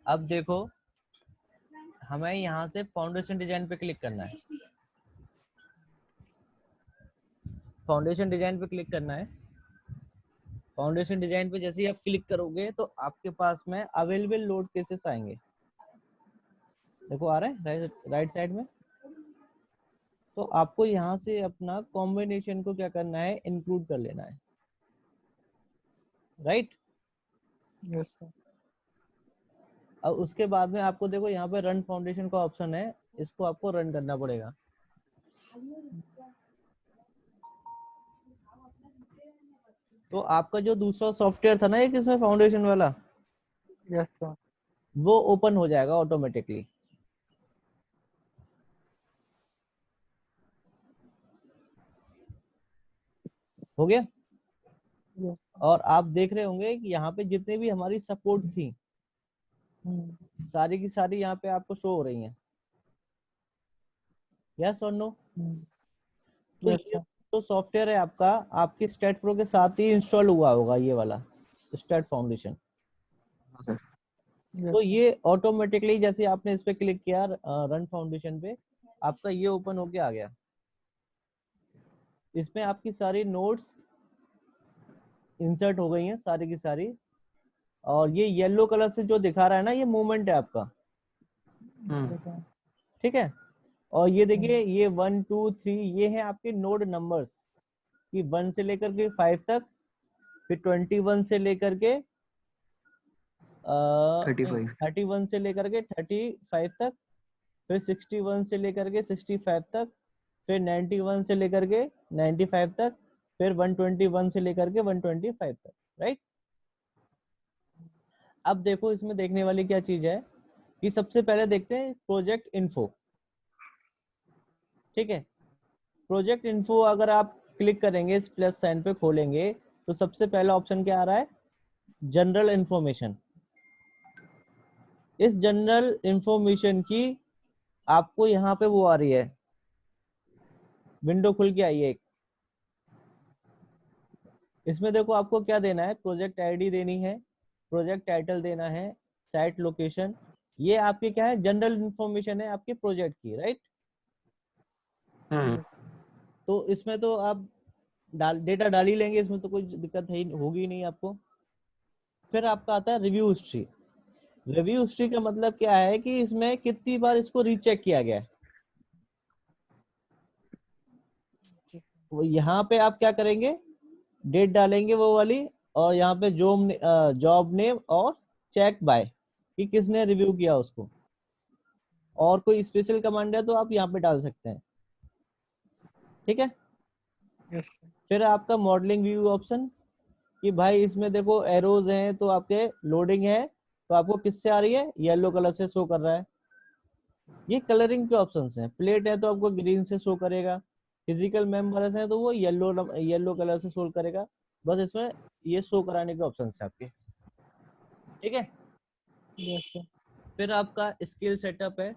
अब देखो, हमें यहाँ से फाउंडेशन डिजाइन पे क्लिक करना है। फाउंडेशन डिजाइन पे क्लिक करना है। फाउंडेशन डिजाइन पे जैसे ही आप क्लिक करोगे तो आपके पास में अवेलेबल लोड केसेस आएंगे। देखो आ रहा है राइट साइड में। तो आपको यहाँ से अपना कॉम्बिनेशन को क्या करना है, इंक्लूड कर लेना है, राइट। Yes sir. अब उसके बाद में आपको देखो यहाँ पे रन फाउंडेशन का ऑप्शन है, इसको आपको रन करना पड़ेगा। तो आपका जो दूसरा सॉफ्टवेयर था ना एक इसमें फाउंडेशन वाला, यस सर। वो ओपन हो जाएगा ऑटोमेटिकली। हो गया। यस। और आप देख रहे होंगे कि यहाँ पे जितने भी हमारी सपोर्ट थी सारी की सारी यहाँ पे आपको शो हो रही हैं। यस और नो? तो यस ये सर। तो सॉफ्टवेयर है आपका, आपकी स्टेट प्रो के साथ ही इंस्टॉल हुआ होगा ये वाला स्टेट फाउंडेशन। तो ये ऑटोमेटिकली जैसे आपने इस पे क्लिक किया रन फाउंडेशन पे, आपका ये ओपन होके आ गया। इसमें आपकी सारी नोट्स इंसर्ट हो गई हैं सारी की सारी। और ये येलो कलर से जो दिखा रहा है ना, ये मूवमेंट है आपका, ठीक है। और ये देखिए ये 1 2 3 ये है आपके नोड नंबर्स कि 1 से लेकर के 5 तक, फिर 21 से लेकर के 31 से लेकर के 35 तक, फिर 61 से लेकर के 65 तक, फिर 91 से लेकर के 95 तक, फिर 121 से लेकर के 125 तक, राइट। अब देखो इसमें देखने वाली क्या चीज है कि सबसे पहले देखते हैं प्रोजेक्ट इन्फो, ठीक है। प्रोजेक्ट इन्फो अगर आप क्लिक करेंगे, इस प्लस साइन पे खोलेंगे, तो सबसे पहला ऑप्शन क्या आ रहा है, जनरल इंफॉर्मेशन। इस जनरल इंफॉर्मेशन की आपको यहाँ पे वो आ रही है, विंडो खुल के आई है एक। इसमें देखो आपको क्या देना है, प्रोजेक्ट आईडी देनी है, प्रोजेक्ट टाइटल देना है, साइट लोकेशन। ये आपके क्या है, जनरल इंफॉर्मेशन है आपके प्रोजेक्ट की, राइट। तो इसमें तो आप डेटा डाल ही लेंगे, इसमें तो कोई दिक्कत है होगी नहीं आपको। फिर आपका आता है रिव्यू हिस्ट्री। रिव्यू हिस्ट्री का मतलब क्या है कि इसमें कितनी बार इसको रीचेक किया गया है। वो यहाँ पे आप क्या करेंगे, डेट डालेंगे वो वाली, और यहाँ पे जॉब नेम और चेक बाय कि किसने रिव्यू किया उसको। और कोई स्पेशल कमांड है तो आप यहाँ पे डाल सकते हैं, ठीक है। फिर आपका मॉडलिंग व्यू ऑप्शन कि भाई इसमें देखो एरोज हैं तो आपके लोडिंग है, तो आपको किससे आ रही है, येलो कलर से शो कर रहा है। ये कलरिंग के ऑप्शंस हैं। प्लेट है तो आपको ग्रीन से शो करेगा, फिजिकल मेंबर्स हैं तो वो येलो कलर से शो करेगा। बस इसमें ये शो कराने के ऑप्शंस हैं आपके, ठीक है। फिर आपका स्किल सेटअप है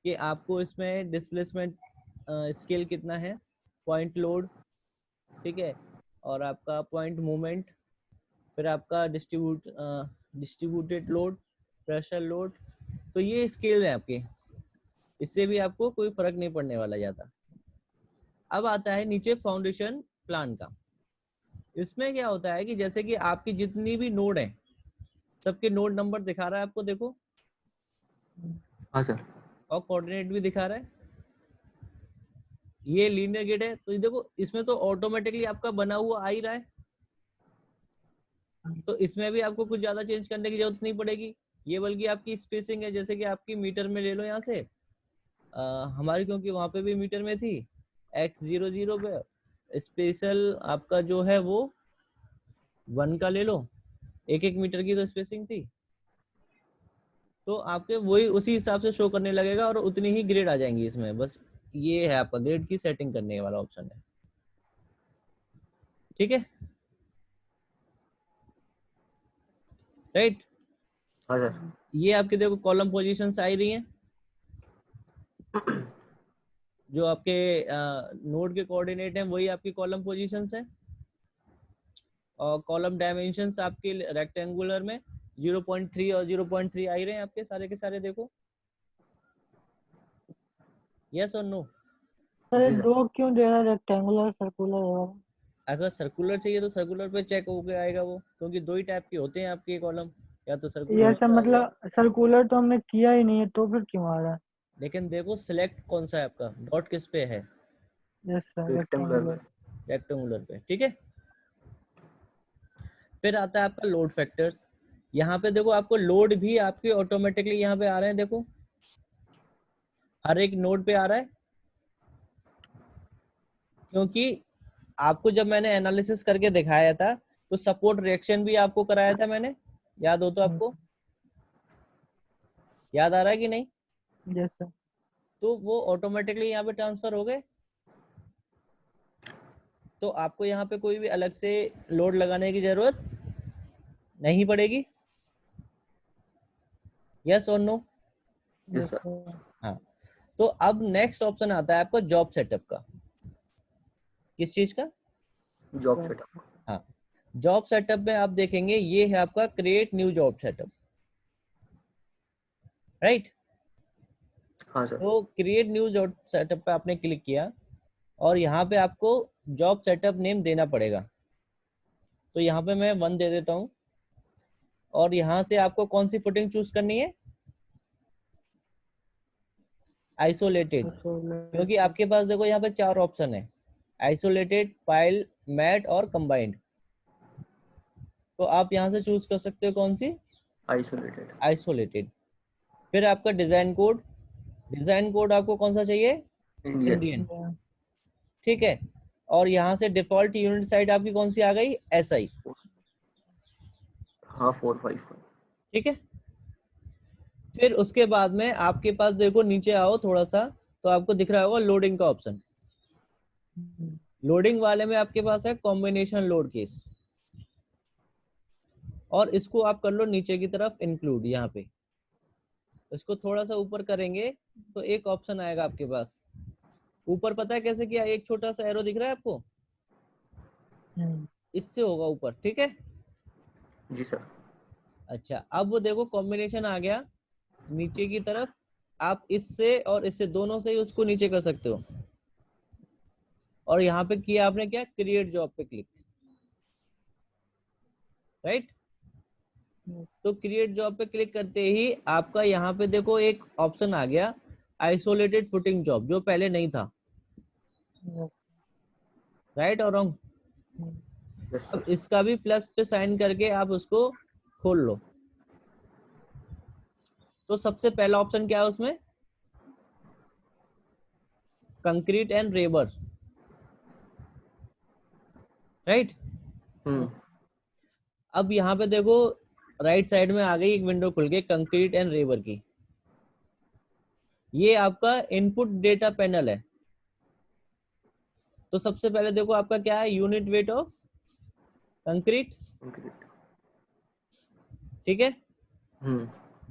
कि आपको इसमें डिस्प्लेसमेंट स्किल कितना है, पॉइंट लोड, ठीक है, और आपका पॉइंट मूवमेंट, फिर आपका डिस्ट्रीब्यूटेड लोड, प्रेशर लोड। तो ये स्केल है आपके, इससे भी आपको कोई फर्क नहीं पड़ने वाला ज्यादा। अब आता है नीचे फाउंडेशन प्लान का। इसमें क्या होता है कि जैसे कि आपकी जितनी भी नोड है सबके नोड नंबर दिखा रहा है आपको, देखो। हाँ सर। और कोऑर्डिनेट भी दिखा रहा है। ये लीनियर ग्रिड है तो ये देखो इसमें तो ऑटोमेटिकली आपका बना हुआ आ ही रहा है, तो इसमें भी आपको कुछ ज्यादा चेंज करने की जरूरत नहीं पड़ेगी। ये बल्कि आपकी स्पेसिंग है, जैसे कि आपकी मीटर में ले लो यहाँ से, हमारी क्योंकि वहां पे भी मीटर में थी, x00 पे स्पेशल आपका जो है वो 1 का ले लो, 1 मीटर की तो स्पेसिंग थी, तो आपके वही उसी हिसाब से शो करने लगेगा और उतनी ही ग्रेड आ जाएंगी इसमें। बस ये है आपका ग्रेड की सेटिंग करने वाला ऑप्शन है, ठीक है, राइट। हाँ सर। ये आपके देखो कॉलम पोजीशंस आ रही हैं, जो आपके नोड के कोऑर्डिनेट हैं वही आपकी कॉलम पोजीशंस है। और कॉलम डायमेंशंस आपके रेक्टेंगुलर में 0.3 और 0.3 आ ही रहे हैं आपके सारे के सारे, देखो। यस और नो? सर जी सर। 2 क्यों दे रहा है, रेक्टेंगुलर सर्कुलर है? अगर सर्कुलर चाहिए तो सर्कुलर पे चेक होके आएगा वो, क्योंकि 2 ही टाइप के होते हैं आपके कॉलम, या तो सर्कुलर ये सर होता है या, मतलब सर्कुलर तो हमने किया ही नहीं है, तो फिर क्यों आ रहा है? लेकिन देखो सिलेक्ट कौन सा है आपका, डॉट किस पे है? Yes sir, rectangular rectangular. में। रेक्टेंगुलर पे, ठीक है। फिर आता है आपका लोड फैक्टर्स। यहाँ पे देखो आपको लोड भी आपके ऑटोमेटिकली यहाँ पे आ रहे हैं, देखो हर एक नोड पे आ रहा है, क्योंकि आपको जब मैंने एनालिसिस करके दिखाया था तो सपोर्ट रिएक्शन भी आपको कराया था मैंने, याद हो तो आपको, याद आ रहा है कि नहीं? Yes sir. तो वो ऑटोमेटिकली यहाँ पे ट्रांसफर हो गए, तो आपको यहाँ पे कोई भी अलग से लोड लगाने की जरूरत नहीं पड़ेगी। यस और no? Yes yes sir. Sir. हाँ। तो अब नेक्स्ट ऑप्शन आता है आपका जॉब सेटअप का। किस चीज का? Job setup. हाँ, जॉब सेटअप में आप देखेंगे ये है आपका create new job setup, right. हाँ सर। तो क्रिएट न्यू जॉब सेटअप पे आपने क्लिक किया और यहाँ पे आपको जॉब सेटअप नेम देना पड़ेगा। तो यहाँ पे मैं 1 दे देता हूँ, और यहाँ से आपको कौन सी फुटिंग चूज करनी है? आइसोलेटेड, क्योंकि आपके पास देखो यहाँ पे 4 ऑप्शन है, आइसोलेटेड, पाइल, मैट और कंबाइंड। तो आप यहाँ से चूज कर सकते हो कौन सी? आइसोलेटेड। आइसोलेटेड। फिर आपका डिजाइन कोड, डिजाइन कोड आपको कौन सा चाहिए? इंडियन। इंडियन, ठीक है। और यहाँ से डिफॉल्ट यूनिट साइट आपकी कौन सी आ गई? SI, हाँ 455। ठीक है। फिर उसके बाद में आपके पास देखो नीचे आओ थोड़ा सा, तो आपको दिख रहा होगा लोडिंग का ऑप्शन। लोडिंग वाले में आपके पास है कॉम्बिनेशन लोड केस, और इसको आप कर लो नीचे की तरफ इंक्लूड। यहाँ पे इसको थोड़ा सा ऊपर करेंगे तो एक ऑप्शन आएगा आपके पास ऊपर, पता है कैसे किया? एक छोटा सा एरो दिख रहा है आपको, इससे होगा ऊपर, ठीक है। जी सर। अच्छा, अब वो देखो कॉम्बिनेशन आ गया नीचे की तरफ, आप इससे और इससे दोनों से ही उसको नीचे कर सकते हो। और यहाँ पे किया आपने क्या? क्रिएट जॉब पे क्लिक, राइट। तो क्रिएट जॉब पे क्लिक करते ही आपका यहाँ पे देखो एक ऑप्शन आ गया आइसोलेटेड फुटिंग जॉब, जो पहले नहीं था, राइट और रॉन्ग? यस अब सर। इसका भी प्लस पे साइन करके आप उसको खोल लो। तो सबसे पहला ऑप्शन क्या है उसमें? Concrete and rebar, right. Hmm. अब यहाँ पे देखो राइट साइड में आ गई एक विंडो खुल गई कंक्रीट एंड रेबर की। ये आपका इनपुट डेटा पैनल है। तो सबसे पहले देखो आपका क्या है? Unit weight of concrete, concrete. ठीक है। हम्म।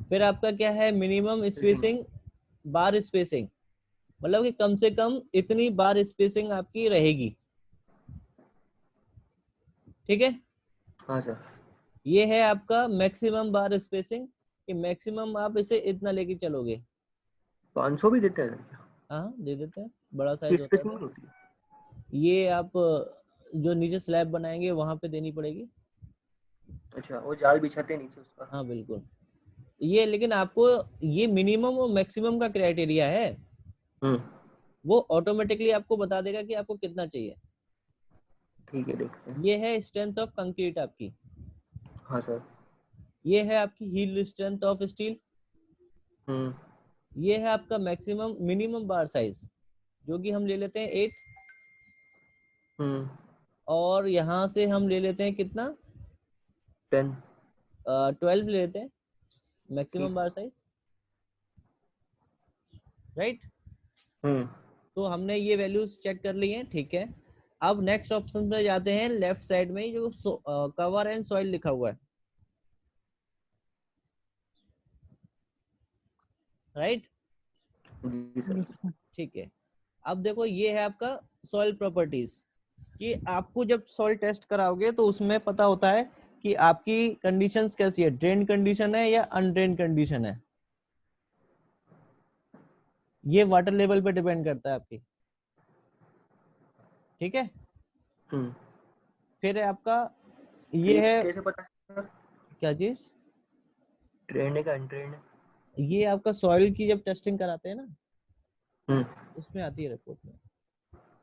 फिर आपका क्या है? मिनिमम स्पेसिंग, बार स्पेसिंग, मतलब कि कम से कम इतनी बार स्पेसिंग आपकी रहेगी, ठीक है। हाँ सर। ये है आपका मैक्सिमम बार स्पेसिंग, कि मैक्सिमम आप इसे इतना लेके चलोगे। 500 भी देते हैं क्या? हाँ दे देते हैं, बड़ा साइज किस होता है स्पेसिंग तो। में होती है? ये आप जो नीचे स्लैब बनाएंगे वहां पे देनी पड़ेगी। अच्छा, वो जाल बिछाते हैं नीचे उसका। हाँ बिल्कुल। ये लेकिन आपको ये मिनिमम और मैक्सिमम का क्राइटेरिया है, हम्म। वो ऑटोमेटिकली आपको बता देगा कि आपको कितना चाहिए। ठीक है, देखते हैं। ये है स्ट्रेंथ ऑफ कंक्रीट आपकी, हाँ सर। ये है आपकी हील स्ट्रेंथ ऑफ स्टील, हम्म। ये है आपका मैक्सिमम मिनिमम बार साइज, जो कि हम ले लेते हैं 8, हम्म। और यहाँ से हम ले लेते हैं कितना? 10। 12 ले लेते हैं मैक्सिमम ठीक। बार साइज, राइट। हम्म। तो हमने ये वैल्यूज चेक कर ली हैं, ठीक है। अब नेक्स्ट ऑप्शन पे जाते हैं, लेफ्ट साइड में जो कवर एंड सॉइल लिखा हुआ है, राइट, जी सर। ठीक है। अब देखो ये है आपका सॉइल प्रॉपर्टीज, कि आपको जब सॉइल टेस्ट कराओगे तो उसमें पता होता है कि आपकी कंडीशंस कैसी है, ड्रेन कंडीशन है या अनड्रेन कंडीशन है। ये वाटर लेवल पे डिपेंड करता है आपकी, ठीक है। फिर है आपका ये है, कैसे पता है क्या चीज, ट्रेंड है का अनट्रेंड है? ये आपका सॉइल की जब टेस्टिंग कराते हैं ना, हम्म, उसमें आती है रिपोर्ट में।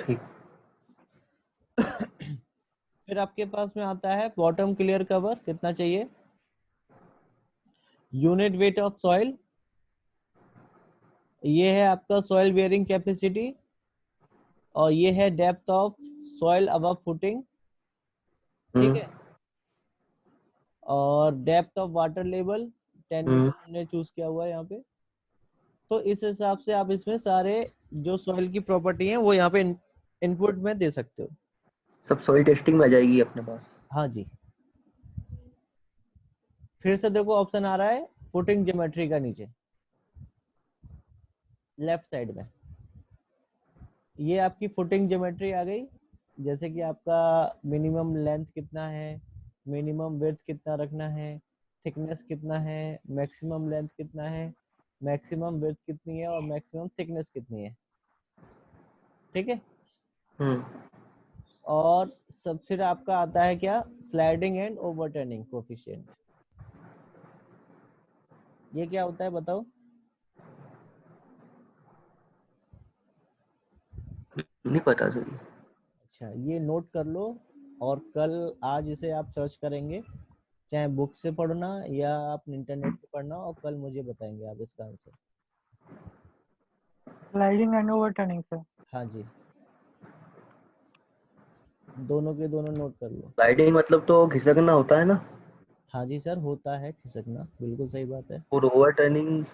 ठीक। फिर आपके पास में आता है बॉटम क्लियर कवर कितना चाहिए, यूनिट वेट ऑफ सॉइल, ये है आपका सॉइल बेयरिंग कैपेसिटी, और ये है depth of soil above footing, ठीक है। और depth of water level 10 metre हमने चूज किया हुआ है यहाँ पे। तो इस हिसाब से आप इसमें सारे जो सॉइल की प्रॉपर्टी है वो यहाँ पे इनपुट में दे सकते हो। सब सॉइल टेस्टिंग में आ जाएगी अपने पास। हाँ जी। फिर से देखो ऑप्शन आ रहा है फुटिंग ज्योमेट्री का नीचे लेफ्ट साइड में, ये आपकी फुटिंग ज्योमेट्री आ गई। जैसे कि आपका मिनिमम लेंथ कितना है, मिनिमम विड्थ कितना रखना है, थिकनेस कितना है, मैक्सिमम लेंथ कितना है, मैक्सिमम विड्थ कितनी है, और मैक्सिमम थिकनेस कितनी है, ठीक है। और सब फिर आपका आता है क्या, स्लाइडिंग एंड ओवरटर्निंग कोफिशिएंट। ये क्या होता है बताओ। नहीं पता सर। अच्छा, ये नोट कर लो, और कल आज इसे आप सर्च करेंगे, चाहे बुक से पढ़ना या आप इंटरनेट से पढ़ना, और कल मुझे बताएंगे आप इसका answer. Sliding and overturning sir. हाँ जी, दोनों के दोनों नोट कर लो। स्लाइडिंग मतलब तो घिसकना होता है ना? हाँ जी सर, होता है खिसकना, बिल्कुल सही बात है। और ओवर टर्निंग?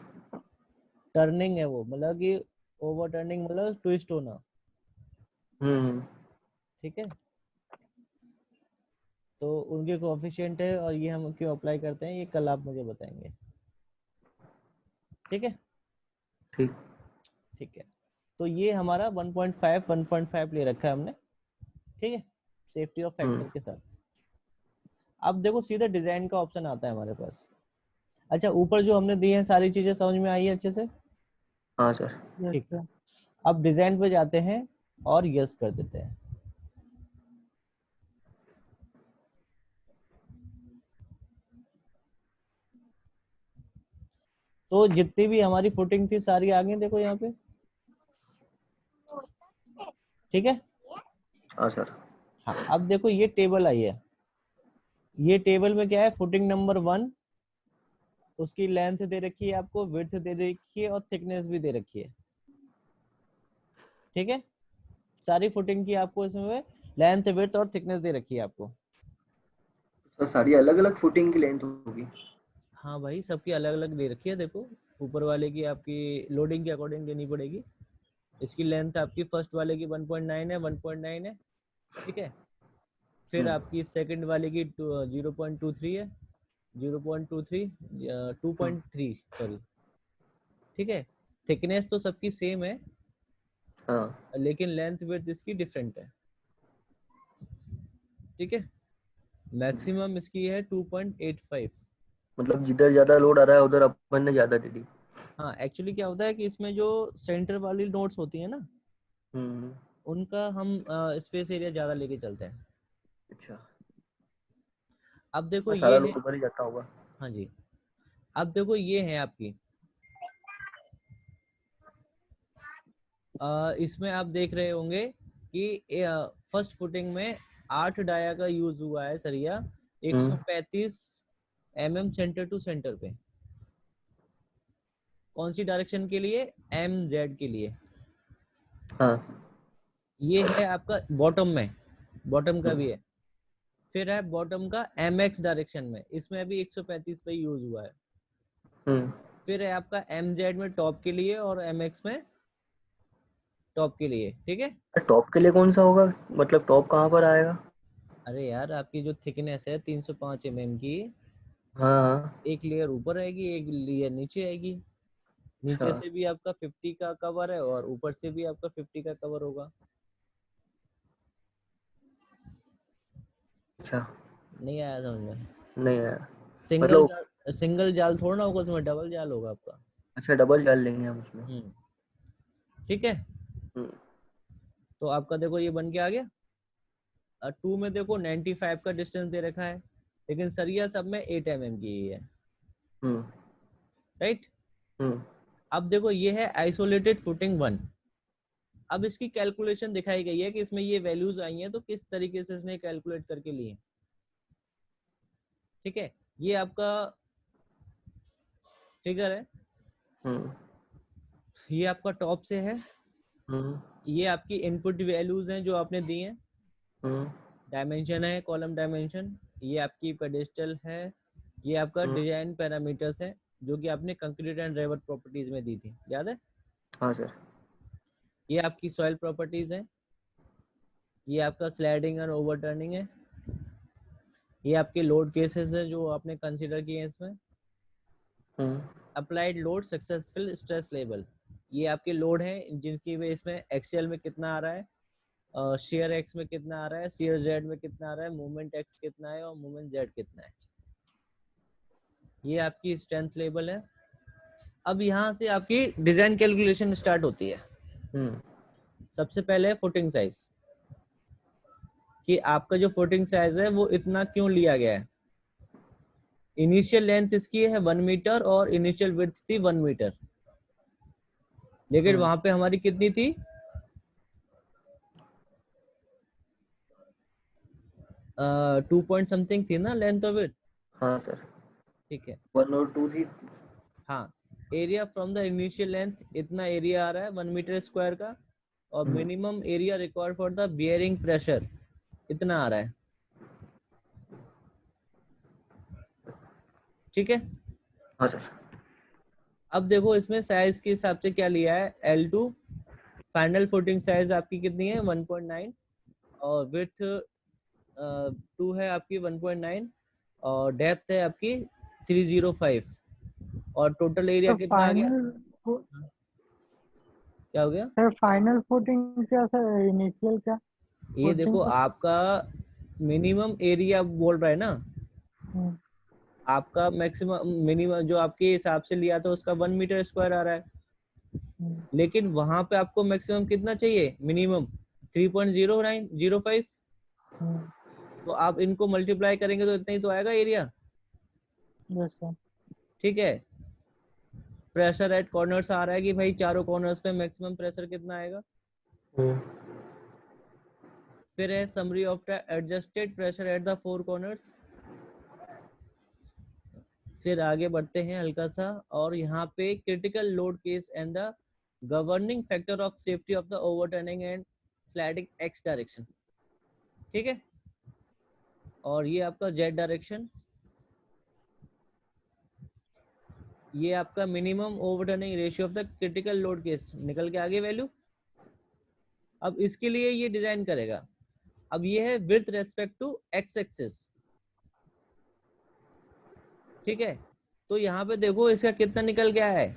टर्निंग है वो, मतलब कि ओवर टर्निंग मतलब ट्विस्ट होना, ठीक है। तो उनके कोएफिशिएंट है, और ये हम क्यों अप्लाई करते हैं ये कल आप मुझे बताएंगे, ठीक है। ठीक। ठीक है, तो ये हमारा 1.5 ले रखा है हमने, ठीक है, सेफ्टी ऑफ फैक्टर के साथ। अब देखो सीधा डिजाइन का ऑप्शन आता है हमारे पास। अच्छा, ऊपर जो हमने दी है सारी चीजें समझ में आई है अच्छे से, हाँ सर। यस ठीक। सर। अब डिजाइन पे जाते हैं और यस कर देते हैं। तो जितनी भी हमारी फुटिंग थी सारी आ गई, देखो यहाँ पे, ठीक है। हाँ सर। हाँ, अब देखो ये टेबल आई है, ये टेबल में क्या है, फुटिंग नंबर 1, उसकी लेंथ दे रखी है आपको, विड्थ दे रखी है, और थिकनेस भी दे रखी है, ठीक है। सारी फुटिंग की आपको इसमें लेंथ, विड्थ और थिकनेस दे रखी है आपको। तो सारी अलग अलग फुटिंग की लेंथ होगी? हाँ भाई, सबकी अलग अलग दे रखी है। देखो ऊपर वाले की आपकी लोडिंग के अकॉर्डिंग देनी पड़ेगी। इसकी लेंथ आपकी फर्स्ट वाले की 1.9 है, 1.9 है, ठीक है। फिर आपकी सेकंड वाले की 0.23 है, 0.23, 2.3 सॉरी, ठीक है। थिकनेस तो सबकी सेम है, हाँ। लेकिन लेंथ विड्थ इसकी डिफरेंट है, ठीक है। मैक्सिमम इसकी है 2.85। मतलब जिधर ज्यादा लोड आ रहा है उधर अपन ने ज्यादा दे दी। हाँ, एक्चुअली क्या होता है कि इसमें जो सेंटर वाली नोट्स होती है ना, हम्म। उनका हम स्पेस एरिया ज्यादा लेके चलते हैं। अच्छा। अब देखो हाँ, सारा ये है, लोड ऊपर ही जाता होगा। हाँ जी, अब देखो ये है आपकी, इसमें आप देख रहे होंगे कि फर्स्ट फुटिंग में 8 डाया का यूज हुआ है सरिया, 135 mm सेंटर टू सेंटर पे। कौन सी डायरेक्शन के लिए, MZ के लिए। हाँ। ये है आपका बॉटम में, बॉटम का भी है। फिर है बॉटम का MX डायरेक्शन में, इसमें अभी 135 पे यूज हुआ है। फिर है आपका MZ में टॉप के लिए, और MX में टॉप के लिए, ठीक है। टॉप के लिए कौन सा होगा? मतलब टॉप कहाँ पर आएगा? अरे यार, आपकी जो थिकनेस है 305 mm की, हाँ। एक लेयर ऊपर आएगी, एक लेयर नीचे आएगी। अच्छा। नीचे से भी आपका 50 का कवर है, और ऊपर से भी आपका 50 का कवर होगा। अच्छा। नहीं आया समझ में। नहीं यार, सिंगल मतलब जाल, सिंगल जाल थोड़ा ना होगा उसमें, डबल जाल होगा आपका। अच्छा डबल जाल लेंगे हम उसमें। ठीक है, हम्म, तो आपका देखो ये बन के आ गया। 2 में देखो 95 का डिस्टेंस दे रखा है, लेकिन सरिया सब में 8 mm की ही है, हम्म, राइट। हम्म, अब देखो ये है आइसोलेटेड फुटिंग 1। अब इसकी कैलकुलेशन दिखाई गई है कि इसमें ये वैल्यूज आई हैं, तो किस तरीके से इसने कैलकुलेट करके लिए। ठीक है, ये आपका फिगर है, हम्म, ये आपका टॉप से है, हम्म, ये आपकी इनपुट वैल्यूज हैं जो आपने दी हैं, हम्म, डायमेंशन है कॉलम डायमेंशन, ये आपकी पेडेस्टल है, ये आपका हम्म, डिजाइन पैरामीटर्स है जो कि आपने कंक्रीट एंड रेवर प्रॉपर्टीज में दी थी, याद है। हाँ सर। ये आपकी सॉइल प्रॉपर्टीज है, ये आपका स्लाइडिंग और ओवरटर्निंग है, ये आपके लोड केसेस है जो आपने कंसीडर किए हैं इसमें। Hmm, applied load successful stress level, ये आपके लोड हैं जिनकी बेस में एक्सियल में कितना आ रहा है, शेयर एक्स में कितना आ रहा है, शेयर जेड में कितना आ रहा है, मूवमेंट एक्स कितना है और मूवमेंट जेड कितना है। ये आपकी स्ट्रेंथ लेवल है। अब यहाँ से आपकी डिजाइन कैलकुलेशन स्टार्ट होती है। हम्म, सबसे पहले फुटिंग साइज, कि आपका जो फुटिंग साइज है वो इतना क्यों लिया गया है। इनिशियल लेंथ इसकी है 1 मीटर और इनिशियल विड्थ थी 1 मीटर, लेकिन हम्म, वहां पे हमारी कितनी थी, 2 पॉइंट समथिंग थी ना लेंथ ऑफ इट। हाँ सर, ठीक है, 1 और 2 थी। हाँ, area from the initial length इतना एरिया आ रहा है 1 मीटर स्क्वायर का, और hmm, minimum area required for the bearing pressure इतना आ रहा है। ठीक है, हाँ सर। अब देखो इसमें साइज के हिसाब से क्या लिया है, L2 फाइनल फुटिंग साइज आपकी कितनी है 1.9, और विड्थ 2 है आपकी 1.9, और डेप्थ है आपकी 305, और टोटल एरिया तो कितना आ गया। फाइनल, क्या हो गया, सर फाइनल फुटिंग क्या सर, इनिशियल क्या ये देखो फुटिंग का? आपका मिनिमम एरिया बोल रहा है ना, हम्म, आपका मैक्सिमम मिनिमम जो आपके हिसाब से लिया था उसका 1 मीटर स्क्वायर आ रहा है, हम्म, लेकिन वहां पे आपको मैक्सिमम कितना चाहिए, मिनिमम 3.0905। हम्म, तो आप इनको मल्टीप्लाई करेंगे तो इतना ही तो आएगा एरिया। Yes sir. ठीक है, प्रेशर एट कॉर्नर्स आ रहा है कि भाई चारों कॉर्नर्स पे मैक्सिमम प्रेशर कितना आएगा। हम्म, फिर है summary of the adjusted pressure at the 4 corners. फिर आगे बढ़ते हैं हल्का सा, और यहाँ पे critical load case and the governing factor of safety of the overturning and sliding x direction. ठीक है, और ये आपका जेड डायरेक्शन, ये आपका minimum overturning ratio of the critical load case निकल के आगे वैल्यू। अब इसके लिए ये डिजाइन करेगा। अब ये है with respect to X axis. ठीक है, तो यहाँ पे देखो इसका कितना निकल गया है,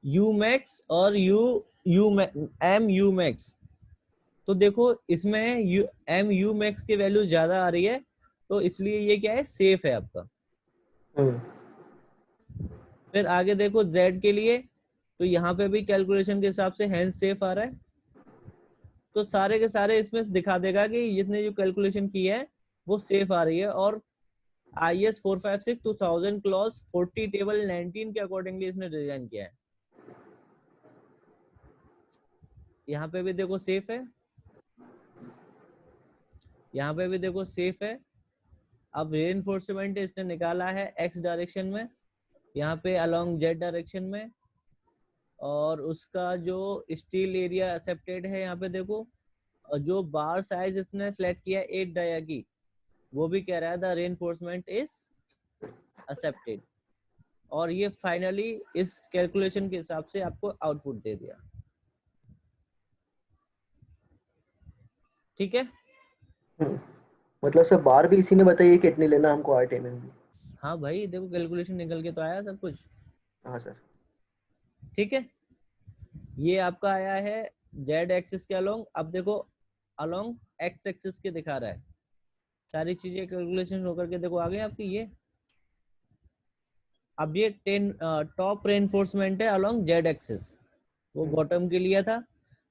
यू मैक्स और यू एम यू मैक्स। तो देखो इसमें यू एम यू मैक्स की वैल्यू ज्यादा आ रही है, तो इसलिए ये क्या है, सेफ है आपका। हम्म, फिर आगे देखो जेड के लिए, तो यहाँ पे भी कैलकुलेशन के हिसाब से हैंस सेफ आ रहा है, तो सारे के सारे इसमें दिखा देगा कि जितने जो कैलकुलेशन की है वो सेफ आ रही है। और IS 456/2000 क्लॉज 40 टेबल 19 के अकॉर्डिंगली इसने डिजाइन किया है। यहाँ पे भी देखो सेफ है, यहाँ पे भी देखो सेफ है। अब रेनफोर्समेंट इसने निकाला है एक्स डायरेक्शन में, यहाँ पे अलोंग जेड डायरेक्शन में, और उसका जो स्टील एरिया एक्सेप्टेड है यहाँ पे देखो, और जो बार साइज इसने सेलेक्ट किया 8 डाया की, वो भी कह रहा है द रेनफोर्समेंट इज एक्सेप्टेड। और ये फाइनली इस कैलकुलेशन के हिसाब से आपको आउटपुट दे दिया। ठीक है, हम्म। मतलब सर बार भी इसी ने बताई है कितनी लेना हमको 8 mm की। हाँ भाई देखो कैलकुलेशन निकल के तो आया सब कुछ। हाँ सर। ठीक है, ये आपका आया है जेड एक्सिस के अलोंग। अब देखो अलोंग एक्स एक्सिस के दिखा रहा है, सारी चीजें कैलकुलेशन होकर के देखो आ गई आपकी ये। अब ये 10 टॉप रेनफोर्समेंट है अलोंग जेड एक्सिस, वो बॉटम के लिए था,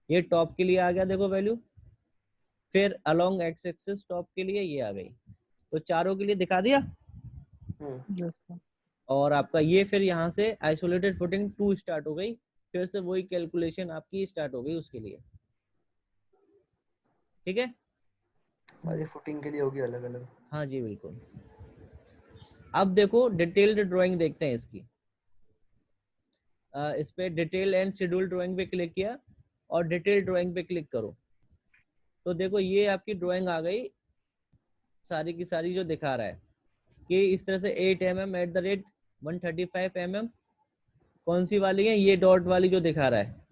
ये टॉप के लिए आ गया देखो वैल्यू। फिर अलोंग एक्स एक्सिस टॉप के लिए ये आ गई, तो चारों के लिए दिखा दिया। Yes sir. और आपका ये फिर यहाँ से आइसोलेटेड फुटिंग 2 स्टार्ट हो गई, फिर से वही कैलकुलेशन आपकी स्टार्ट हो गई उसके लिए। ठीक है, सारी फुटिंग के लिए होगी अलग अलग। हाँ जी बिल्कुल। अब देखो डिटेल्ड ड्राइंग देखते हैं इसकी। इस पे डिटेल एंड शेड्यूल ड्राइंग पे क्लिक किया और डिटेल ड्राइंग पे क्लिक करो, तो देखो ये आपकी ड्राइंग आ गई सारी की सारी, जो दिखा रहा है कि इस तरह से 8 mm at the rate 135 mm, कौन सी वाली है, ये डॉट वाली जो दिखा रहा है।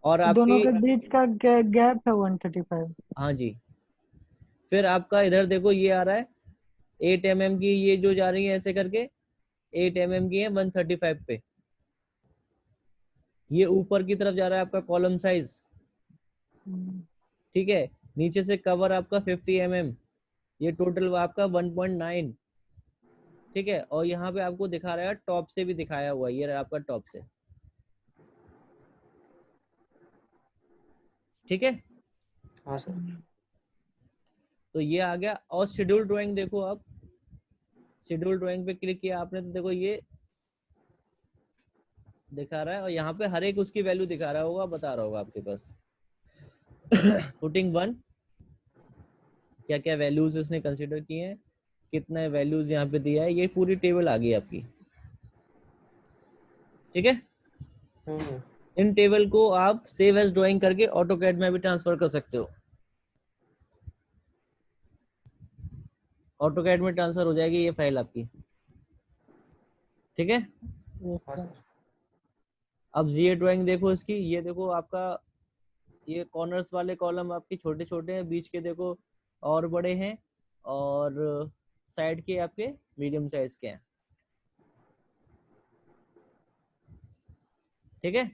और दोनों आपकी के बीच का गैप है 135। हाँ जी, फिर आपका इधर देखो ये आ रहा है 8 mm की, ये जो जा रही है ऐसे करके 8 mm की है 135 पे, ये ऊपर की तरफ जा रहा है आपका कॉलम साइज। ठीक है, नीचे से कवर आपका 50 mm, ये टोटल आपका 1.9। ठीक है, और यहाँ पे आपको दिखा रहा है टॉप से भी दिखाया हुआ है, ये रहा आपका टॉप से। ठीक है, हाँ सर। तो ये आ गया। और शेड्यूल ड्राइंग देखो आप, शेड्यूल ड्राइंग पे क्लिक किया आपने तो देखो ये दिखा रहा है, और यहाँ पे हर एक उसकी वैल्यू दिखा रहा होगा, बता रहा होगा आपके पास। फुटिंग 1 क्या क्या वैल्यूज इसने कंसिडर किए हैं, कितने वैल्यूज यहाँ पे दिया है, ये पूरी टेबल आ गई आपकी। ठीक है, इन टेबल को आप सेव एज ड्राइंग करके ऑटोकैड में भी ट्रांसफर कर सकते हो, ऑटोकैड में ट्रांसफर हो जाएगी ये फाइल आपकी। ठीक है, यस हाँ सर। सर। अब ये ड्राइंग देखो इसकी, ये देखो आपका ये कॉर्नर्स वाले कॉलम आपके छोटे छोटे हैं, बीच के देखो और बड़े हैं, और साइड के आपके मीडियम साइज के हैं। ठीक है,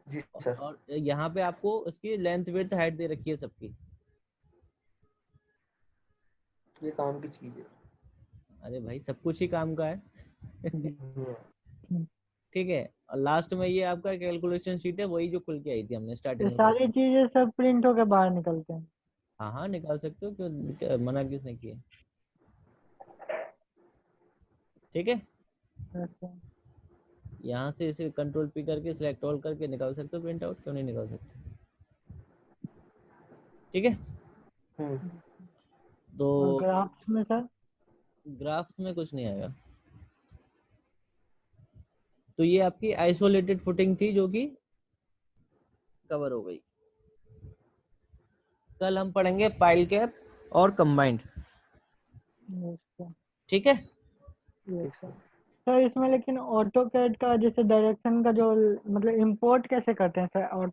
जी सर। और यहाँ पे आपको इसकी लेंथ विड्थ हाइट दे रखी है सबकी। ये काम की चीज है। अरे भाई सब कुछ ही काम का है। हम्म। ठीक है, और लास्ट में ये आपका कैलकुलेशन शीट है, वही जो खुल के आई थी हमने स्टार्टिंग ये में सारी बताई। चीजें सब प्रिंट होके बाहर निकलते हैं। हाँ हाँ निकाल सकते हो, क्यों मना किसने किया। ठीक है, यस सर। यहाँ से इसे कंट्रोल पी करके सिलेक्ट ऑल करके निकाल सकते हो प्रिंट आउट, क्यों नहीं निकाल सकते। ठीक है, तो और ग्राफ्स में सर? ग्राफ्स में कुछ नहीं आएगा। तो ये आपकी आइसोलेटेड फुटिंग थी जो कि कवर हो गई। कल हम पढ़ेंगे पाइल कैप और कंबाइंड। Yes sir. ठीक है, यस ठीक सर। सर। सर इसमें लेकिन ऑटो कैड का जैसे डायरेक्शन का जो मतलब इंपोर्ट कैसे करते हैं सर? और